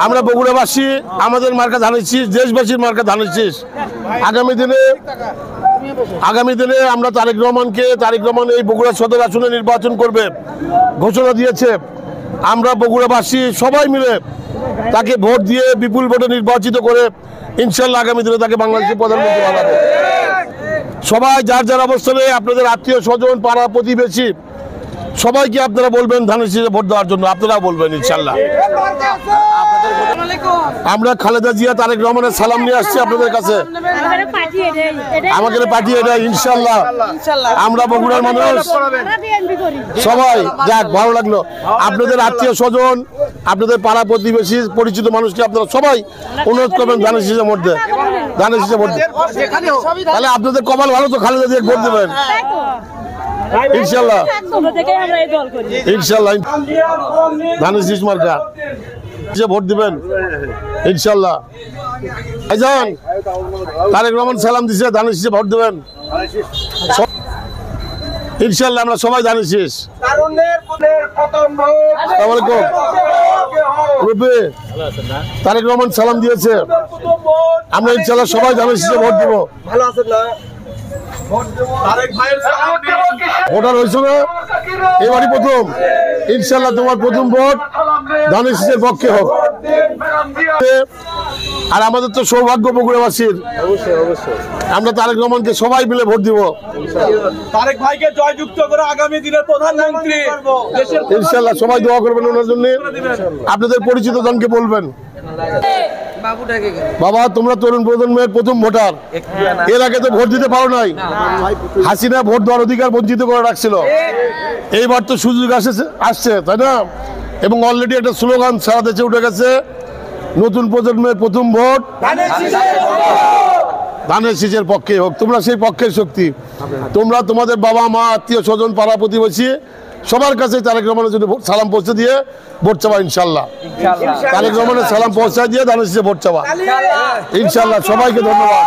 আমরা বগুড়াবাসী আমাদের মার্কা ধানের শীষ, দেশবাসীর মার্কা ধানের শীষ। আগামী দিনে আমরা তারেক রহমান এই বগুড়া সদর আসনে নির্বাচন করবে ঘোষণা দিয়েছে। আমরা বগুড়াবাসী সবাই মিলে তাকে ভোট দিয়ে বিপুল ভোটে নির্বাচিত করে ইনশাল্লাহ আগামী দিনে তাকে বাংলাদেশের প্রধানমন্ত্রী বানাবো। সবাই যার যার অবস্থানে আপনাদের আত্মীয় স্বজন পাড়া প্রতিবেশী সবাইকে আপনারা বলবেন ধানের শীষে ভোট দেওয়ার জন্য, আপনারা বলবেন ইনশাল্লাহ। আমরা খালেদা জিয়া তারেক রহমানের সালাম নিয়ে আসছি আপনাদের কাছে, আমাদের পাঠিয়ে দেয় ইনশাল্লাহ। আমরা বগুড়ার মানুষ সবাই যাক, ভালো লাগলো। আপনাদের আত্মীয় স্বজন, আপনাদের পাড়া প্রতিবেশী পরিচিত মানুষকে আপনারা সবাই অনুরোধ করবেন ধানের শীষের মধ্যে, ধানের শীষের মধ্যে। তাহলে আপনাদের কপাল ভালো তো, খালেদা জিয়া ভোট দেবেন ইনশাল্লাহ। ইনশাল্লাহ ধানের শীষ মার্কা ভোট দিবেন ইনশাল্লাহ। ভাইজান তারেক রহমান সালাম দিছে, ধানের শীষে ভোট দেবেন ইনশাল্লাহ। আমরা সবাই ধানের শীষ। তারেক রহমান সালাম দিয়েছে, আমরা ইনশাল্লাহ সবাই ধানের শীষে ভোট দেবো। ভালো আছেন না? ভোটার হয়েছে না এবারই প্রথম, ইনশাল্লাহ তোমার প্রথম ভোট ধানের শীষের পক্ষে হোক। আর আমাদের তো সৌভাগ্য বগুড়াবাসীর, আমরা তারেক রহমানকে সবাই মিলে ভোট দিব। তারেক ভাইকে জয়যুক্ত করে আগামী দিনের প্রধানমন্ত্রী ইনশাল্লাহ সবাই দোয়া করবেন ওনার জন্য। আপনাদের পরিচিত জনকে বলবেন, বাবা তোমরা তরুণ প্রজন্মের প্রথম ভোটার, এর আগে তো ভোট দিতে পারো নাই। হাসিনা ভোট দেওয়ার অধিকার বঞ্চিত করে রাখছিল, এইবার তো সুযোগ আসছে তাই না? এবং অলরেডি একটা স্লোগান সারা দেশে উঠে গেছে, নতুন প্রজন্মের প্রথম ভোট ধানের শীষের পক্ষে হোক। তোমরা সেই পক্ষের শক্তি, তোমরা তোমাদের বাবা মা আত্মীয় স্বজন পাড়া প্রতিবেশী সবার কাছে তারেক রহমানের জন্য সালাম পৌঁছে দিয়ে ভোট চাওয়া ইনশাল্লাহ। তারেক রহমানের সালাম পৌঁছা দিয়ে ধানের শীষে ভোট চাওয়া ইনশাল্লাহ। সবাইকে ধন্যবাদ।